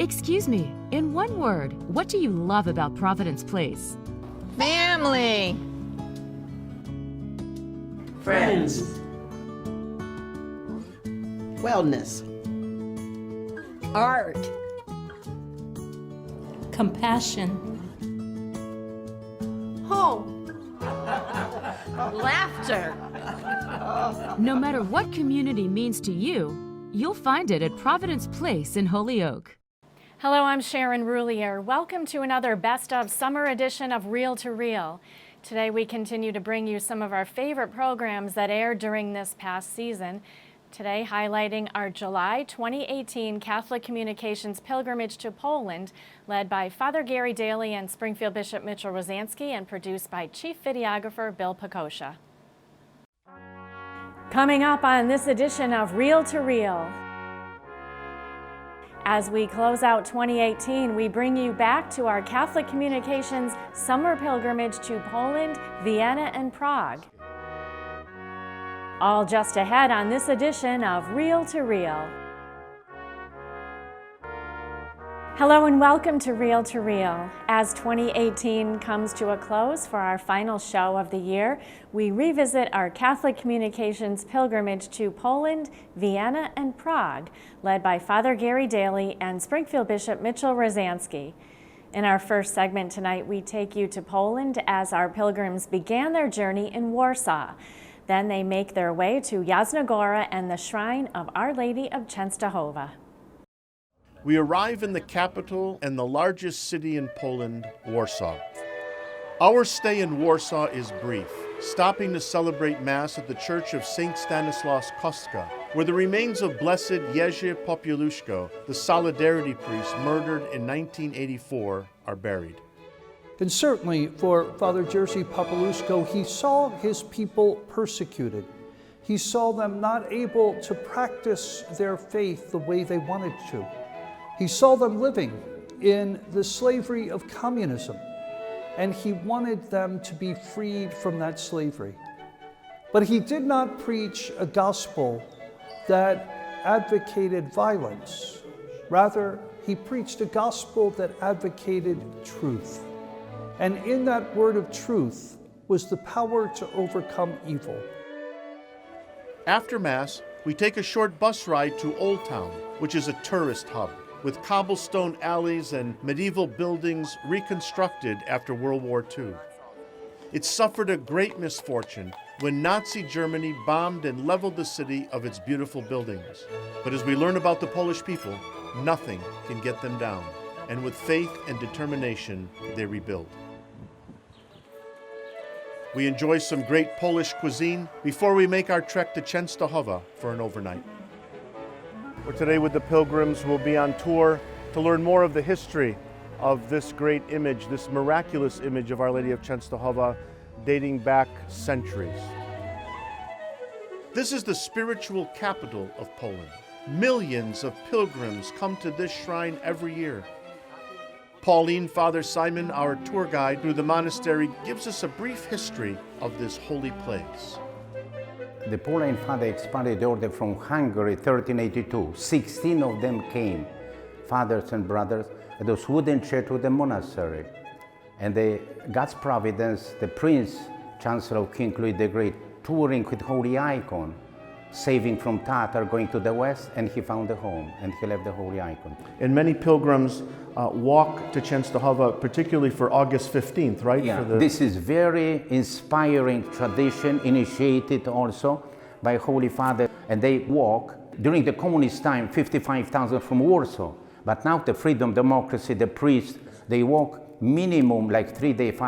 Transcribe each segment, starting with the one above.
Excuse me, in one word, what do you love about Providence Place? Family. Friends. Wellness. Art. Compassion. Home. Laughter. No matter what community means to you, you'll find it at Providence Place in Holyoke. Hello, I'm Sharon Roulier. Welcome to another Best of Summer edition of Reel to Reel. Today we continue to bring you some of our favorite programs that aired during this past season. Today highlighting our July 2018 Catholic Communications Pilgrimage to Poland, led by Father Gary Daly and Springfield Bishop Mitchell Rosansky and produced by Chief Videographer Bill Pekosha. Coming up on this edition of Reel to Reel. As we close out 2018, we bring you back to our Catholic Communications Summer Pilgrimage to Poland, Vienna, and Prague. All just ahead on this edition of Reel to Reel. Hello and welcome to Reel to Reel. As 2018 comes to a close for our final show of the year, we revisit our Catholic Communications pilgrimage to Poland, Vienna, and Prague, led by Father Gary Daly and Springfield Bishop Mitchell Rosansky. In our first segment tonight, we take you to Poland as our pilgrims began their journey in Warsaw. Then they make their way to Jasna Gora and the shrine of Our Lady of Częstochowa. We arrive in the capital and the largest city in Poland, Warsaw. Our stay in Warsaw is brief, stopping to celebrate Mass at the Church of St. Stanislaus Kostka, where the remains of Blessed Jerzy Popieluszko, the Solidarity priest murdered in 1984, are buried. And certainly for Father Jerzy Popieluszko, he saw his people persecuted. He saw them not able to practice their faith the way they wanted to. He saw them living in the slavery of communism, and he wanted them to be freed from that slavery. But he did not preach a gospel that advocated violence. Rather, he preached a gospel that advocated truth. And in that word of truth was the power to overcome evil. After Mass, we take a short bus ride to Old Town, which is a tourist hub, with cobblestone alleys and medieval buildings reconstructed after World War II. It suffered a great misfortune when Nazi Germany bombed and leveled the city of its beautiful buildings. But as we learn about the Polish people, nothing can get them down. And with faith and determination, they rebuild. We enjoy some great Polish cuisine before we make our trek to Częstochowa for an overnight. We're today with the pilgrims. We'll be on tour to learn more of the history of this great image, this miraculous image of Our Lady of Częstochowa, dating back centuries. This is the spiritual capital of Poland. Millions of pilgrims come to this shrine every year. Pauline, Father Simon, our tour guide through the monastery, gives us a brief history of this holy place. The Pauline Father expanded the order from Hungary 1382. 16 of them came, fathers and brothers, at those wooden church with the monastery. And God's providence, the Prince, Chancellor of King Louis the Great, touring with holy icon, saving from Tatar, going to the west, and he found a home, and he left the holy icon. And many pilgrims walk to Częstochowa, particularly for August 15th, right? Yeah, this is very inspiring tradition, initiated also by Holy Father. And they walk, during the communist time, 55,000 from Warsaw. But now the freedom, democracy, the priests, they walk minimum like 3 days,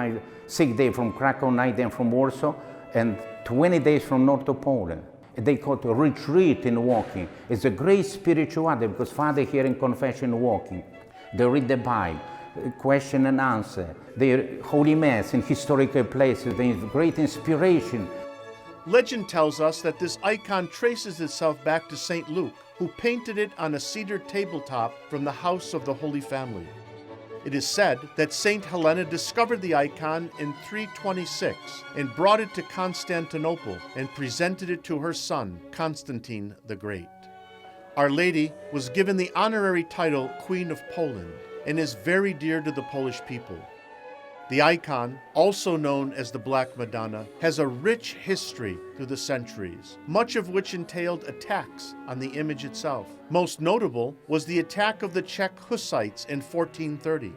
6 days from Krakow, 9 days from Warsaw, and 20 days from north of Poland. They call it a retreat in walking. It's a great spirituality because Father here in confession walking. They read the Bible, question and answer. They Holy Mass in historical places. They have great inspiration. Legend tells us that this icon traces itself back to St. Luke, who painted it on a cedar tabletop from the house of the Holy Family. It is said that St. Helena discovered the icon in 326 and brought it to Constantinople and presented it to her son, Constantine the Great. Our Lady was given the honorary title Queen of Poland and is very dear to the Polish people. The icon, also known as the Black Madonna, has a rich history through the centuries, much of which entailed attacks on the image itself. Most notable was the attack of the Czech Hussites in 1430.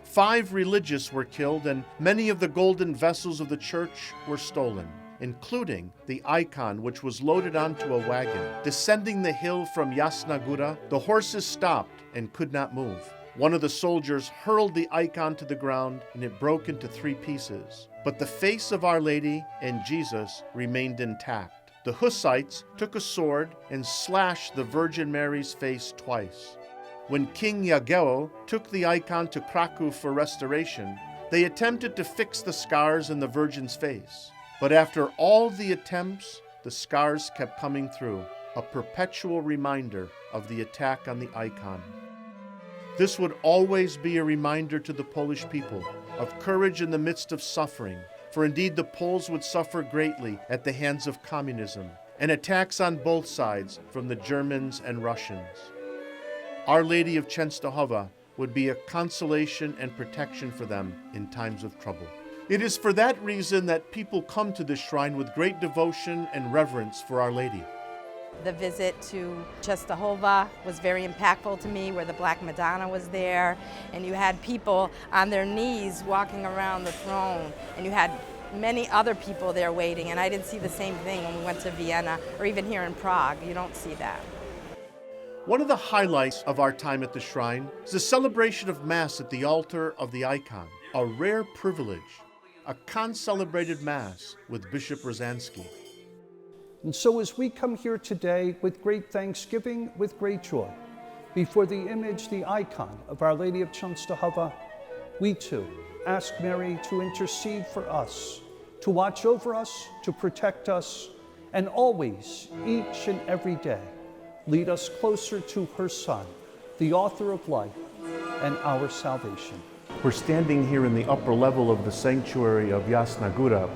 5 religious were killed and many of the golden vessels of the church were stolen, including the icon, which was loaded onto a wagon. Descending the hill from Jasna Góra, the horses stopped and could not move. One of the soldiers hurled the icon to the ground and it broke into 3 pieces. But the face of Our Lady and Jesus remained intact. The Hussites took a sword and slashed the Virgin Mary's face twice. When King Jagiello took the icon to Kraków for restoration, they attempted to fix the scars in the Virgin's face. But after all the attempts, the scars kept coming through, a perpetual reminder of the attack on the icon. This would always be a reminder to the Polish people of courage in the midst of suffering, for indeed the Poles would suffer greatly at the hands of communism, and attacks on both sides from the Germans and Russians. Our Lady of Częstochowa would be a consolation and protection for them in times of trouble. It is for that reason that people come to this shrine with great devotion and reverence for Our Lady. The visit to Częstochowa was very impactful to me, where the Black Madonna was there, and you had people on their knees walking around the throne, and you had many other people there waiting, and I didn't see the same thing when we went to Vienna or even here in Prague. You don't see that. One of the highlights of our time at the shrine is the celebration of Mass at the altar of the icon, a rare privilege, a concelebrated Mass with Bishop Rozansky. And so as we come here today with great thanksgiving, with great joy, before the image, the icon of Our Lady of Częstochowa, we too ask Mary to intercede for us, to watch over us, to protect us, and always, each and every day, lead us closer to her Son, the author of life and our salvation. We're standing here in the upper level of the sanctuary of Jasna Góra,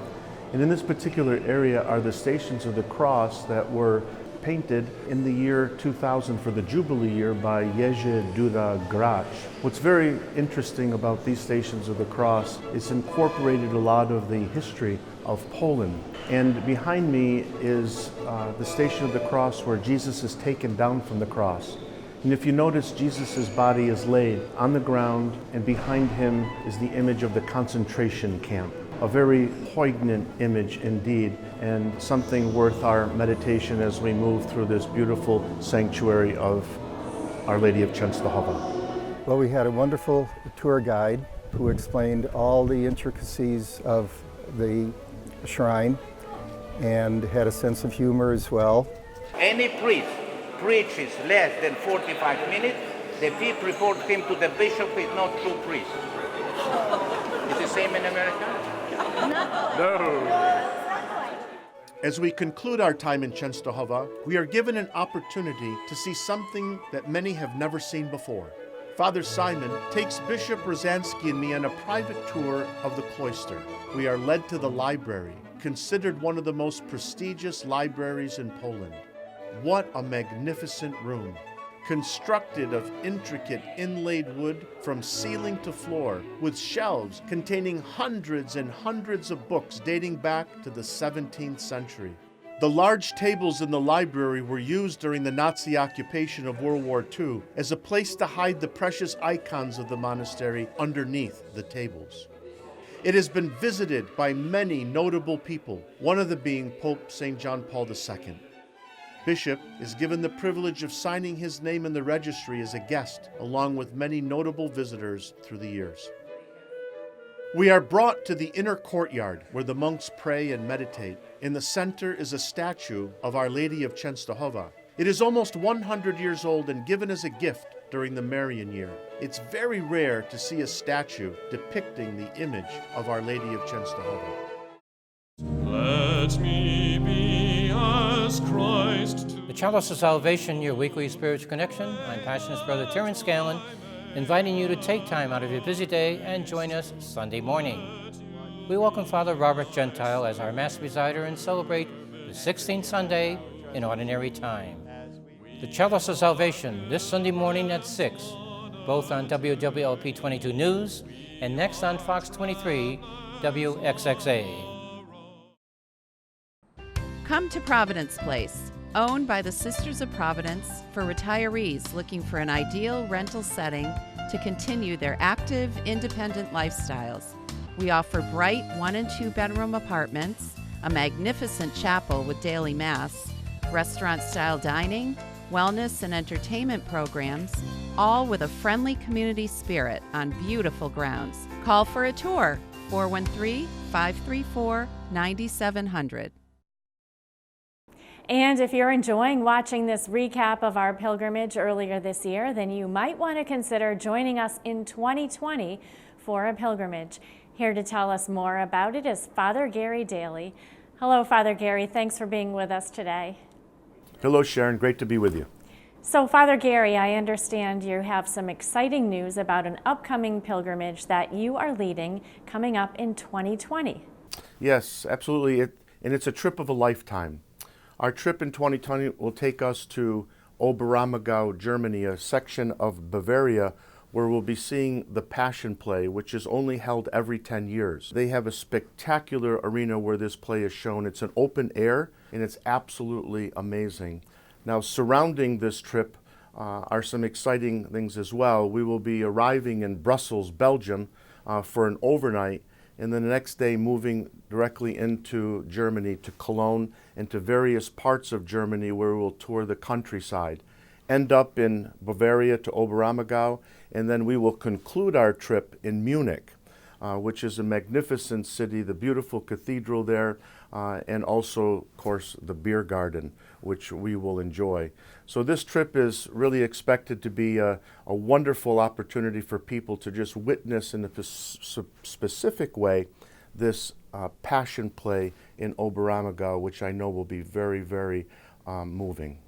and in this particular area are the Stations of the Cross that were painted in the year 2000 for the Jubilee year by Jerzy Duda-Gracz. What's very interesting about these Stations of the Cross is incorporated a lot of the history of Poland. And behind me is the Station of the Cross where Jesus is taken down from the cross. And if you notice, Jesus' body is laid on the ground, and behind him is the image of the concentration camp. A very poignant image indeed, and something worth our meditation as we move through this beautiful sanctuary of Our Lady of Częstochowa. Well, we had a wonderful tour guide who explained all the intricacies of the shrine and had a sense of humor as well. Any priest preaches less than 45 minutes, the people report him to the bishop is not true priest. Is the same in America? No. As we conclude our time in Częstochowa, we are given an opportunity to see something that many have never seen before. Father Simon takes Bishop Rozansky and me on a private tour of the cloister. We are led to the library, considered one of the most prestigious libraries in Poland. What a magnificent room, constructed of intricate inlaid wood from ceiling to floor, with shelves containing hundreds and hundreds of books dating back to the 17th century. The large tables in the library were used during the Nazi occupation of World War II as a place to hide the precious icons of the monastery underneath the tables. It has been visited by many notable people, one of them being Pope St. John Paul II. Bishop is given the privilege of signing his name in the registry as a guest, along with many notable visitors through the years. We are brought to the inner courtyard where the monks pray and meditate. In the center is a statue of Our Lady of Częstochowa. It is almost 100 years old and given as a gift during the Marian year. It's very rare to see a statue depicting the image of Our Lady of Częstochowa. Let me be as Christ. The Chalice of Salvation, your weekly spiritual connection. I'm Passionist Brother Terrence Scanlon, inviting you to take time out of your busy day and join us Sunday morning. We welcome Father Robert Gentile as our Mass presider and celebrate the 16th Sunday in Ordinary Time. The Chalice of Salvation, this Sunday morning at 6, both on WWLP 22 News and next on Fox 23 WXXA. Come to Providence Place, owned by the Sisters of Providence for retirees looking for an ideal rental setting to continue their active, independent lifestyles. We offer bright 1 and 2 bedroom apartments, a magnificent chapel with daily mass, restaurant-style dining, wellness and entertainment programs, all with a friendly community spirit on beautiful grounds. Call for a tour, 413-534-9700. And if you're enjoying watching this recap of our pilgrimage earlier this year, then you might want to consider joining us in 2020 for a pilgrimage. Here to tell us more about it is Father Gary Daly. Hello, Father Gary. Thanks for being with us today. Hello, Sharon. Great to be with you. So, Father Gary, I understand you have some exciting news about an upcoming pilgrimage that you are leading coming up in 2020. Yes, absolutely. And it's a trip of a lifetime. Our trip in 2020 will take us to Oberammergau, Germany, a section of Bavaria where we'll be seeing the Passion Play, which is only held every 10 years. They have a spectacular arena where this play is shown. It's an open air, and it's absolutely amazing. Now, surrounding this trip are some exciting things as well. We will be arriving in Brussels, Belgium, for an overnight, and then the next day moving directly into Germany to Cologne and to various parts of Germany where we'll tour the countryside. End up in Bavaria to Oberammergau, and then we will conclude our trip in Munich, which is a magnificent city, the beautiful cathedral there, and also, of course, the beer garden, which we will enjoy. So this trip is really expected to be a wonderful opportunity for people to just witness in a specific way this Passion Play in Oberammergau, which I know will be very, very moving.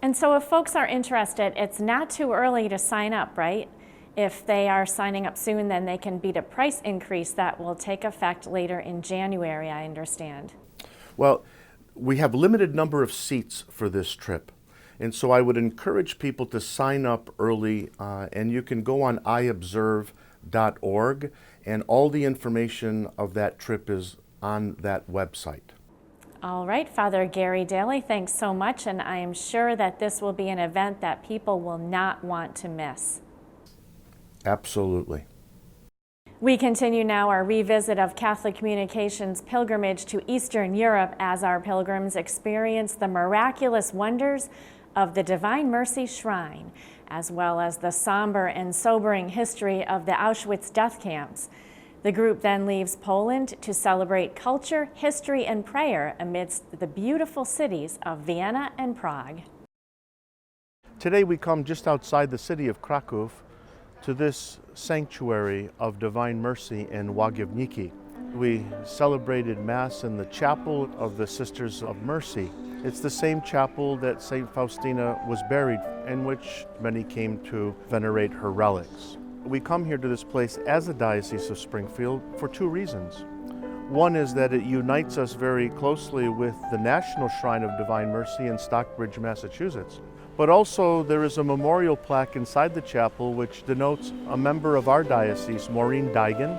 And so if folks are interested, it's not too early to sign up, right? If they are signing up soon, then they can beat a price increase that will take effect later in January, I understand. Well, we have limited number of seats for this trip. And so I would encourage people to sign up early, and you can go on iobserve.org, and all the information of that trip is on that website. All right, Father Gary Daly, thanks so much, and I am sure that this will be an event that people will not want to miss. Absolutely. We continue now our revisit of Catholic Communications pilgrimage to Eastern Europe as our pilgrims experience the miraculous wonders of the Divine Mercy Shrine, as well as the somber and sobering history of the Auschwitz death camps. The group then leaves Poland to celebrate culture, history, and prayer amidst the beautiful cities of Vienna and Prague. Today we come just outside the city of Kraków to this sanctuary of Divine Mercy in Łagiewnicki. We celebrated Mass in the chapel of the Sisters of Mercy. It's the same chapel that St. Faustina was buried, in which many came to venerate her relics. We come here to this place as a Diocese of Springfield for two reasons. One is that it unites us very closely with the National Shrine of Divine Mercy in Stockbridge, Massachusetts. But also there is a memorial plaque inside the chapel which denotes a member of our diocese, Maureen Daigen.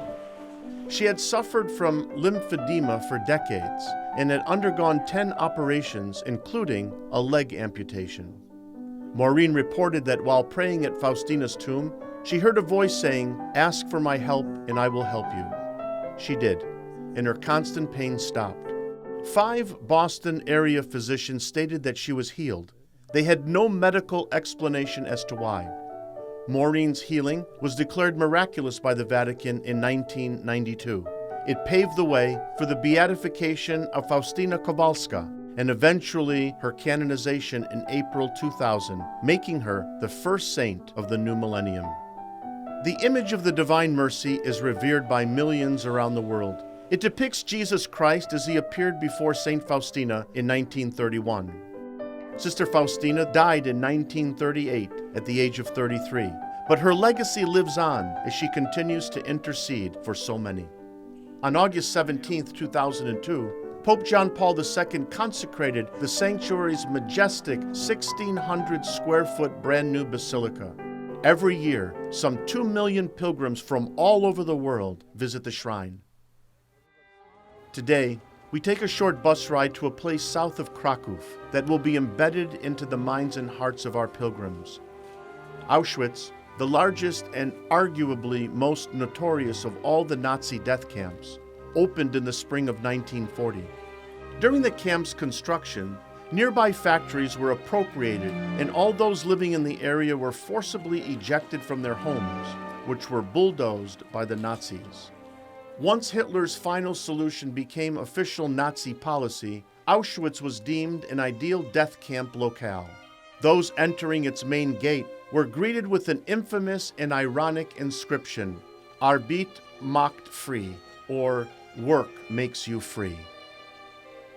She had suffered from lymphedema for decades and had undergone 10 operations, including a leg amputation. Maureen reported that while praying at Faustina's tomb, she heard a voice saying, "Ask for my help and I will help you." She did, and her constant pain stopped. 5 Boston area physicians stated that she was healed. They had no medical explanation as to why. Maureen's healing was declared miraculous by the Vatican in 1992. It paved the way for the beatification of Faustina Kowalska and eventually her canonization in April 2000, making her the first saint of the new millennium. The image of the Divine Mercy is revered by millions around the world. It depicts Jesus Christ as he appeared before St. Faustina in 1931. Sister Faustina died in 1938 at the age of 33, but her legacy lives on as she continues to intercede for so many. On August 17, 2002, Pope John Paul II consecrated the sanctuary's majestic 1,600 square foot brand new basilica. Every year, some 2 million pilgrims from all over the world visit the shrine. Today, we take a short bus ride to a place south of Krakow that will be embedded into the minds and hearts of our pilgrims. Auschwitz, the largest and arguably most notorious of all the Nazi death camps, opened in the spring of 1940. During the camp's construction, nearby factories were appropriated and all those living in the area were forcibly ejected from their homes, which were bulldozed by the Nazis. Once Hitler's final solution became official Nazi policy, Auschwitz was deemed an ideal death camp locale. Those entering its main gate were greeted with an infamous and ironic inscription, Arbeit macht frei, or work makes you free.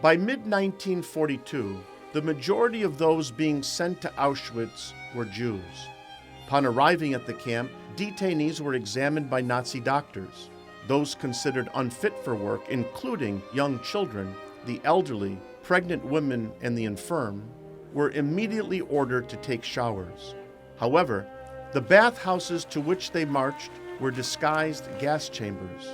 By mid-1942, the majority of those being sent to Auschwitz were Jews. Upon arriving at the camp, detainees were examined by Nazi doctors. Those considered unfit for work, including young children, the elderly, pregnant women, and the infirm, were immediately ordered to take showers. However, the bathhouses to which they marched were disguised gas chambers.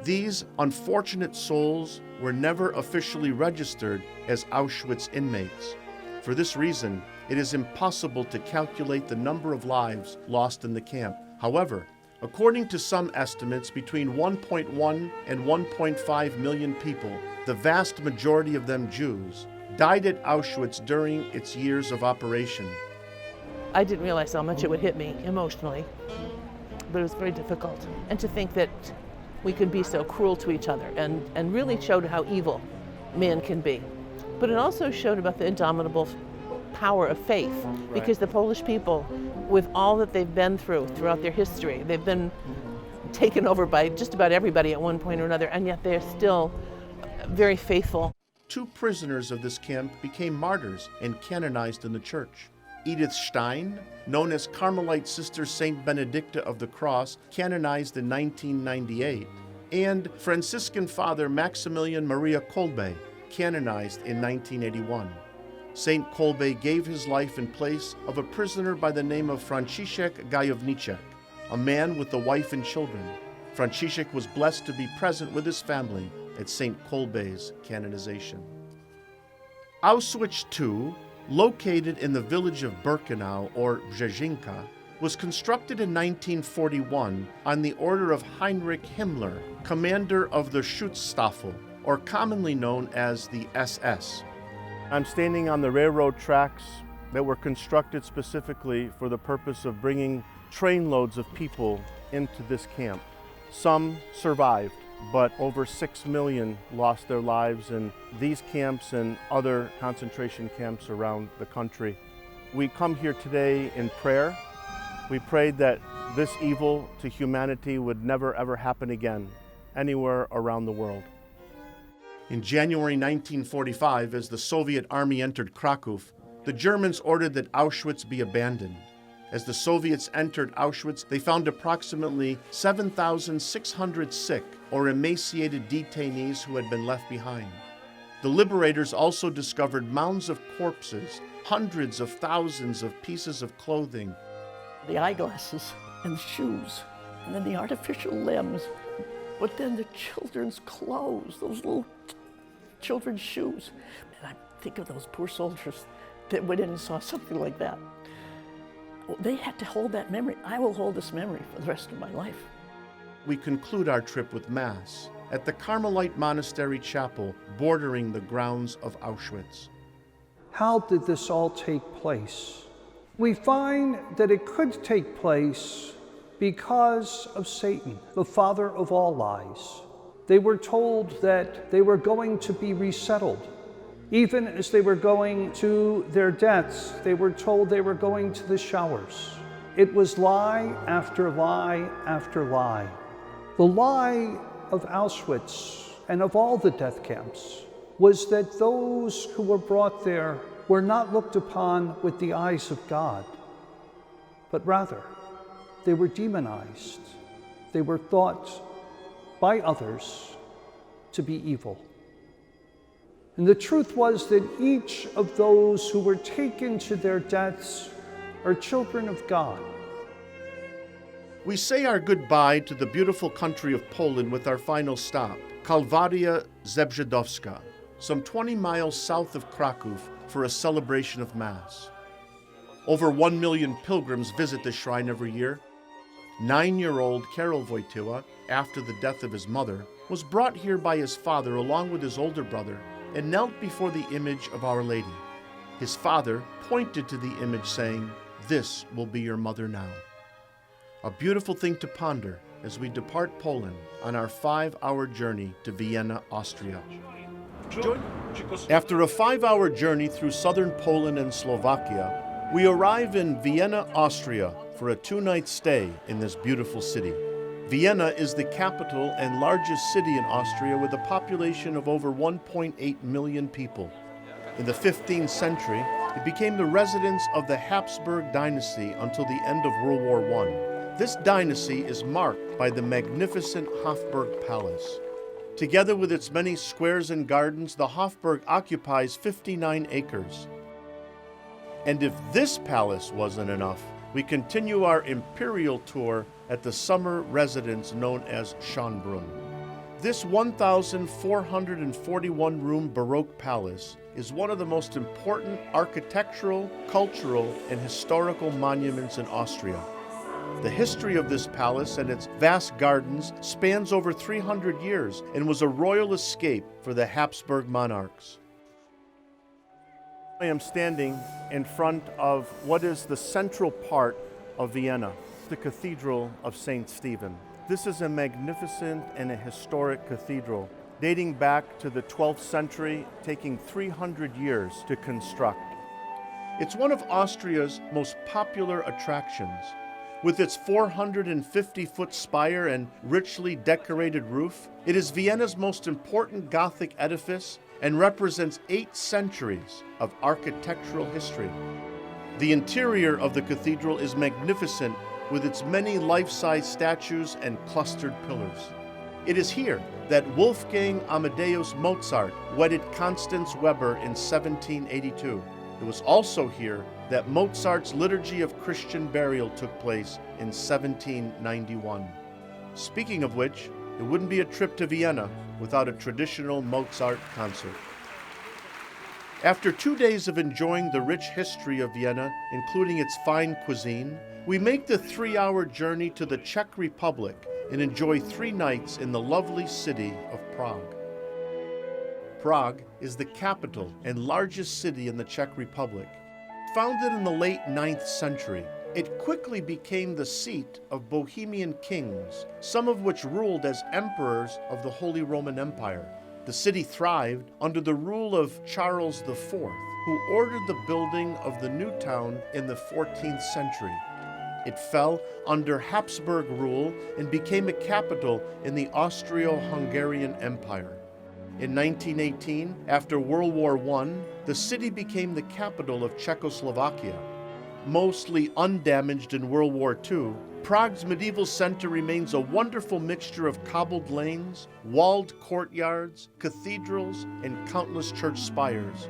These unfortunate souls were never officially registered as Auschwitz inmates. For this reason, it is impossible to calculate the number of lives lost in the camp. However, according to some estimates, between 1.1 and 1.5 million people, the vast majority of them Jews, died at Auschwitz during its years of operation. I didn't realize how much it would hit me emotionally, but it was very difficult. And to think that we could be so cruel to each other and really showed how evil man can be. But it also showed about the indomitable power of faith, because the Polish people, with all that they've been through throughout their history, they've been taken over by just about everybody at one point or another, and yet they're still very faithful. 2 prisoners of this camp became martyrs and canonized in the church. Edith Stein, known as Carmelite Sister Saint Benedicta of the Cross, canonized in 1998, and Franciscan Father Maximilian Maria Kolbe, canonized in 1981. Saint Kolbe gave his life in place of a prisoner by the name of Franciszek Gajowniczek, a man with a wife and children. Franciszek was blessed to be present with his family at Saint Kolbe's canonization. Auschwitz II, located in the village of Birkenau, or Brzezinka, was constructed in 1941 on the order of Heinrich Himmler, commander of the Schutzstaffel, or commonly known as the SS. I'm standing on the railroad tracks that were constructed specifically for the purpose of bringing trainloads of people into this camp. Some survived, but over 6 million lost their lives in these camps and other concentration camps around the country. We come here today in prayer. We prayed that this evil to humanity would never ever happen again anywhere around the world. In January 1945, as the Soviet army entered Krakow, the Germans ordered that Auschwitz be abandoned. As the Soviets entered Auschwitz, they found approximately 7,600 sick or emaciated detainees who had been left behind. The liberators also discovered mounds of corpses, hundreds of thousands of pieces of clothing. The eyeglasses and the shoes, and then the artificial limbs, but then the children's clothes, those little children's shoes. And I think of those poor soldiers that went in and saw something like that. They had to hold that memory. I will hold this memory for the rest of my life. We conclude our trip with Mass at the Carmelite Monastery Chapel bordering the grounds of Auschwitz. How did this all take place? We find that it could take place because of Satan, the father of all lies. They were told that they were going to be resettled. Even as they were going to their deaths, they were told they were going to the showers. It was lie after lie after lie. The lie of Auschwitz and of all the death camps was that those who were brought there were not looked upon with the eyes of God, but rather they were demonized. They were thought by others to be evil. And the truth was that each of those who were taken to their deaths are children of God. We say our goodbye to the beautiful country of Poland with our final stop, Kalwaria Zebrzydowska, some 20 miles south of Kraków, for a celebration of Mass. Over 1 million pilgrims visit the shrine every year. 9-year-old Karol Wojtyła, after the death of his mother, was brought here by his father along with his older brother and knelt before the image of Our Lady. His father pointed to the image saying, "This will be your mother now." A beautiful thing to ponder as we depart Poland on our 5-hour journey to Vienna, Austria. After a 5-hour journey through southern Poland and Slovakia, we arrive in Vienna, Austria for a 2-night stay in this beautiful city. Vienna is the capital and largest city in Austria with a population of over 1.8 million people. In the 15th century, it became the residence of the Habsburg dynasty until the end of World War I. This dynasty is marked by the magnificent Hofburg Palace. Together with its many squares and gardens, the Hofburg occupies 59 acres. And if this palace wasn't enough, we continue our imperial tour at the summer residence known as Schönbrunn. This 1,441-room Baroque palace is one of the most important architectural, cultural, and historical monuments in Austria. The history of this palace and its vast gardens spans over 300 years and was a royal escape for the Habsburg monarchs. I am standing in front of what is the central part of Vienna, the Cathedral of St. Stephen. This is a magnificent and a historic cathedral dating back to the 12th century, taking 300 years to construct. It's one of Austria's most popular attractions. With its 450-foot spire and richly decorated roof, it is Vienna's most important Gothic edifice and represents 8 centuries of architectural history. The interior of the cathedral is magnificent with its many life-size statues and clustered pillars. It is here that Wolfgang Amadeus Mozart wedded Constance Weber in 1782. It was also here that Mozart's Liturgy of Christian Burial took place in 1791. Speaking of which, it wouldn't be a trip to Vienna without a traditional Mozart concert. After 2 days of enjoying the rich history of Vienna, including its fine cuisine, we make the 3-hour journey to the Czech Republic and enjoy 3 nights in the lovely city of Prague. Prague is the capital and largest city in the Czech Republic. Founded in the late 9th century, it quickly became the seat of Bohemian kings, some of which ruled as emperors of the Holy Roman Empire. The city thrived under the rule of Charles IV, who ordered the building of the new town in the 14th century. It fell under Habsburg rule and became a capital in the Austro-Hungarian Empire. In 1918, after World War I, the city became the capital of Czechoslovakia. Mostly undamaged in World War II, Prague's medieval center remains a wonderful mixture of cobbled lanes, walled courtyards, cathedrals, and countless church spires.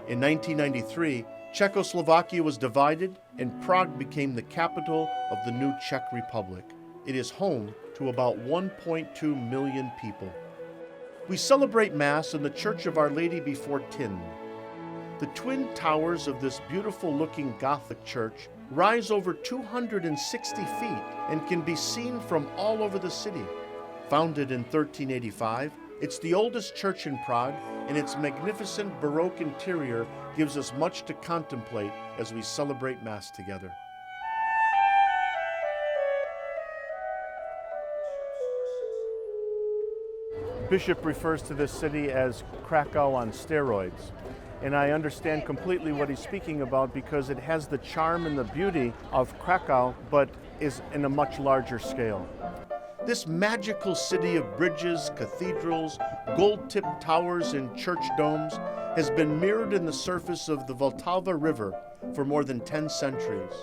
In 1993, Czechoslovakia was divided and Prague became the capital of the new Czech Republic. It is home to about 1.2 million people. We celebrate Mass in the Church of Our Lady before Tin. The twin towers of this beautiful-looking Gothic church rise over 260 feet and can be seen from all over the city. Founded in 1385, it's the oldest church in Prague, and its magnificent Baroque interior gives us much to contemplate as we celebrate Mass together. Bishop refers to this city as Krakow on steroids. And I understand completely what he's speaking about because it has the charm and the beauty of Krakow, but is in a much larger scale. This magical city of bridges, cathedrals, gold-tipped towers, and church domes has been mirrored in the surface of the Vltava River for more than 10 centuries.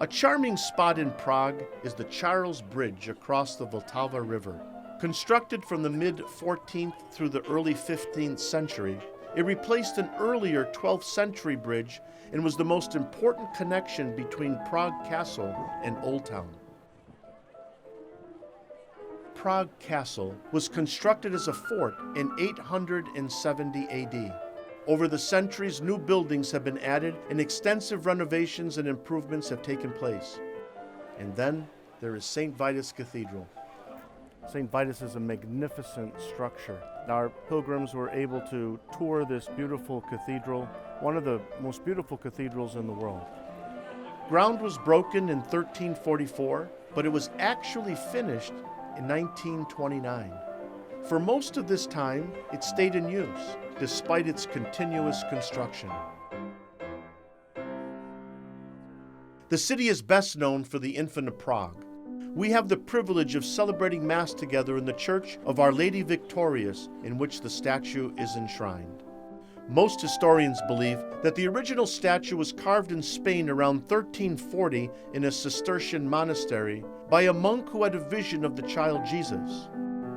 A charming spot in Prague is the Charles Bridge across the Vltava River. Constructed from the mid-14th through the early 15th century, it replaced an earlier 12th century bridge and was the most important connection between Prague Castle and Old Town. Prague Castle was constructed as a fort in 870 AD. Over the centuries, new buildings have been added and extensive renovations and improvements have taken place. And then there is St. Vitus Cathedral. St. Vitus is a magnificent structure. Our pilgrims were able to tour this beautiful cathedral, one of the most beautiful cathedrals in the world. Ground was broken in 1344, but it was actually finished in 1929. For most of this time, it stayed in use, despite its continuous construction. The city is best known for the Infant of Prague. We have the privilege of celebrating Mass together in the Church of Our Lady Victorious, in which the statue is enshrined. Most historians believe that the original statue was carved in Spain around 1340 in a Cistercian monastery by a monk who had a vision of the child Jesus.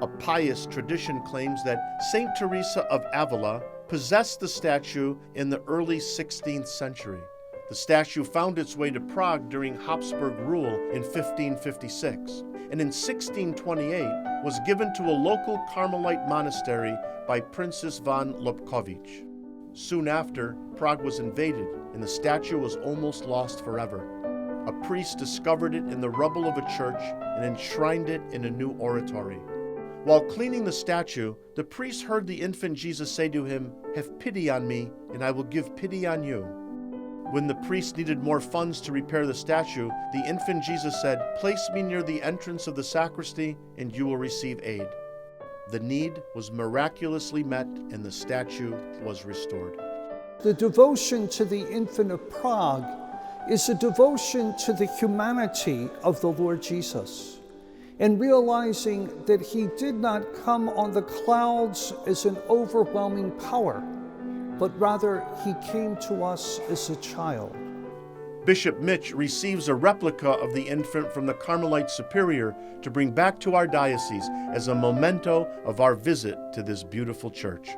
A pious tradition claims that Saint Teresa of Avila possessed the statue in the early 16th century. The statue found its way to Prague during Habsburg rule in 1556, and in 1628 was given to a local Carmelite monastery by Princess von Lobkowicz. Soon after, Prague was invaded, and the statue was almost lost forever. A priest discovered it in the rubble of a church and enshrined it in a new oratory. While cleaning the statue, the priest heard the infant Jesus say to him, "Have pity on me, and I will give pity on you." When the priest needed more funds to repair the statue, the infant Jesus said, "Place me near the entrance of the sacristy, and you will receive aid." The need was miraculously met, and the statue was restored. The devotion to the Infant of Prague is a devotion to the humanity of the Lord Jesus, and realizing that he did not come on the clouds as an overwhelming power, but rather he came to us as a child. Bishop Mitch receives a replica of the infant from the Carmelite Superior to bring back to our diocese as a memento of our visit to this beautiful church.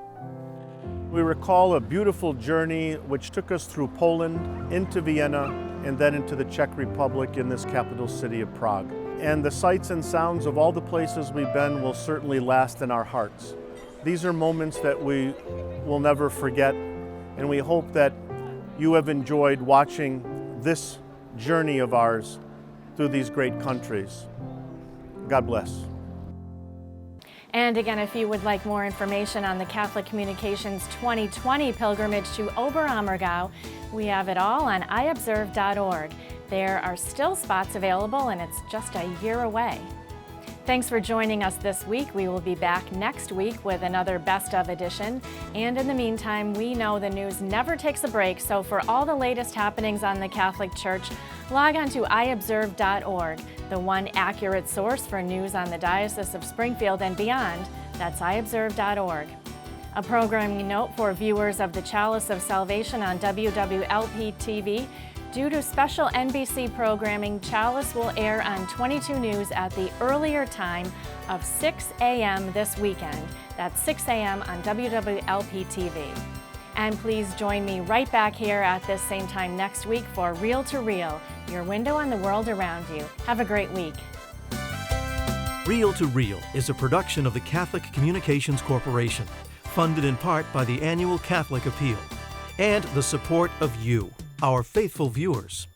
We recall a beautiful journey which took us through Poland, into Vienna, and then into the Czech Republic in this capital city of Prague. And the sights and sounds of all the places we've been will certainly last in our hearts. These are moments that we will never forget, and we hope that you have enjoyed watching this journey of ours through these great countries. God bless. And again, if you would like more information on the Catholic Communications 2020 pilgrimage to Oberammergau, we have it all on iobserve.org. There are still spots available, and it's just a year away. Thanks for joining us this week. We will be back next week with another Best Of edition. And in the meantime, we know the news never takes a break, so for all the latest happenings on the Catholic Church, log on to iobserve.org, the one accurate source for news on the Diocese of Springfield and beyond. That's iobserve.org. A programming note for viewers of the Chalice of Salvation on WWLP TV. Due to special NBC programming, Chalice will air on 22 News at the earlier time of 6 a.m. this weekend. That's 6 a.m. on WWLP TV. And please join me right back here at this same time next week for Real to Real, your window on the world around you. Have a great week. Real to Real is a production of the Catholic Communications Corporation, funded in part by the annual Catholic Appeal, and the support of you, our faithful viewers.